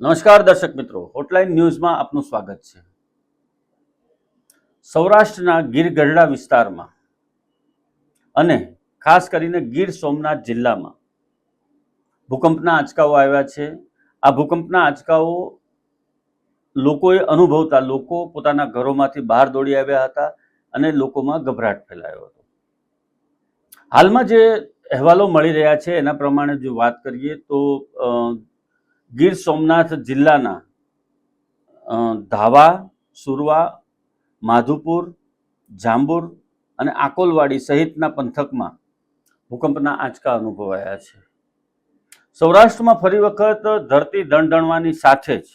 નમસ્કાર દર્શક મિત્રો, હોટલાઇન ન્યૂઝમાં આપનું સ્વાગત છે। સૌરાષ્ટ્રના ગીર ગઢડા વિસ્તારમાં અને ખાસ કરીને ગીર સોમનાથ જિલ્લામાં ભૂકંપના આંચકાઓ આવ્યા છે। આ ભૂકંપના આંચકાઓ લોકોએ અનુભવતા લોકો પોતાના ઘરોમાંથી બહાર દોડી આવ્યા હતા અને લોકોમાં ગભરાટ ફેલાયો હતો। હાલમાં જે અહેવાલો મળી રહ્યા છે એના પ્રમાણે જો વાત કરીએ તો ગીર સોમનાથ જિલ્લાના ધાવા, સુરવા, માધુપુર, જાંબુર અને આકોલવાડી સહિતના પંથકમાં ભૂકંપના આંચકા અનુભવાયા છે। સૌરાષ્ટ્રમાં ફરી વખત ધરતી ધણધણવાની સાથે જ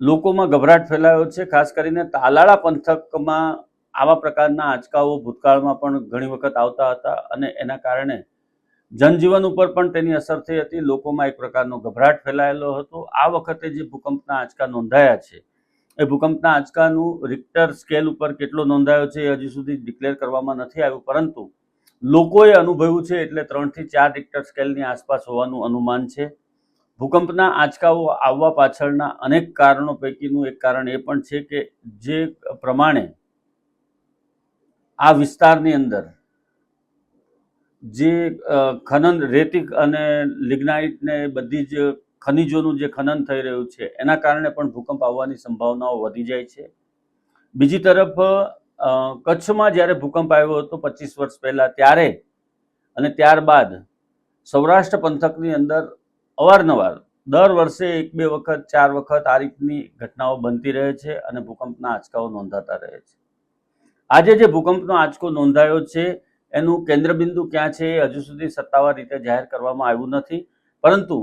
લોકોમાં ગભરાટ ફેલાયો છે। ખાસ કરીને તાલાળા પંથકમાં આવા પ્રકારના આંચકાઓ ભૂતકાળમાં પણ ઘણી વખત આવતા હતા અને એના કારણે જનજીવન ઉપર પણ તેની અસર થઈ હતી। લોકોમાં એક પ્રકારનો ગભરાટ ફેલાયેલો હતો। આ વખતે જે ભૂકંપના આંચકા નોંધાયા છે એ ભૂકંપના આંચકાનું રિક્ટર સ્કેલ ઉપર કેટલો નોંધાયો છે એ હજી સુધી ડિક્લેર કરવામાં નથી આવ્યું, પરંતુ લોકોએ અનુભવ્યું છે એટલે 3 થી 4 રિક્ટર સ્કેલની આસપાસ હોવાનું અનુમાન છે। ભૂકંપના આંચકાઓ આવવા પાછળના અનેક કારણો પૈકીનું એક કારણ એ પણ છે કે જે પ્રમાણે આ વિસ્તારની અંદર જે ખનન રેતી અને લિગ્નાઇટ ને બધી જ ખનિજોનું જે ખનન થઈ રહ્યું છે એના કારણે પણ ભૂકંપ આવવાની સંભાવનાઓ વધી જાય છે। બીજી તરફ કચ્છમાં જ્યારે ભૂકંપ આવ્યો હતો 25 વર્ષ પહેલા ત્યારે અને ત્યારબાદ સૌરાષ્ટ્ર પંથકની અંદર અવારનવાર દર વર્ષે 1-2 વખત 4 વખત આ રીતની ઘટનાઓ બનતી રહે છે અને ભૂકંપના આંચકાઓ નોંધાતા રહે છે। આજે જે ભૂકંપનો આંચકો નોંધાયો છે એનું કેન્દ્રબિંદુ ક્યાં છે એ હજુ સુધી સત્તાવાર રીતે જાહેર કરવામાં આવ્યું નથી, પરંતુ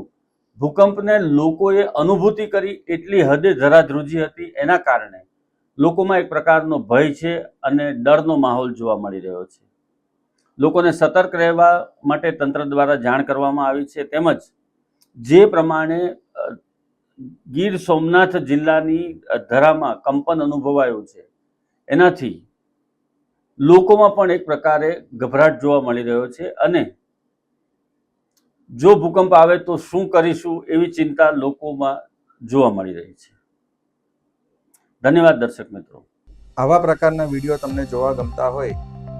ભૂકંપને લોકોએ અનુભૂતિ કરી એટલી હદે ધરાધ્રુજી હતી એના કારણે લોકોમાં એક પ્રકારનો ભય છે અને ડરનો માહોલ જોવા મળી રહ્યો છે। લોકોને સતર્ક રહેવા માટે તંત્ર દ્વારા જાણ કરવામાં આવી છે, તેમજ જે પ્રમાણે ગીર સોમનાથ જિલ્લાની ધરામાં કંપન અનુભવાયું છે એનાથી લોકોમાં પણ એક પ્રકારે ગભરાટ જોવા મળી રહ્યો છે અને જો ભૂકંપ આવે તો શું કરીશું એવી ચિંતા લોકોમાં જોવા મળી રહી છે। ધન્યવાદ દર્શક મિત્રો। આવા પ્રકારના વિડીયો તમને જોવા ગમતા હોય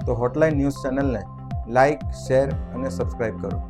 તો હોટલાઇન ન્યૂઝ ચેનલને લાઇક, શેર અને સબસ્ક્રાઇબ કરો।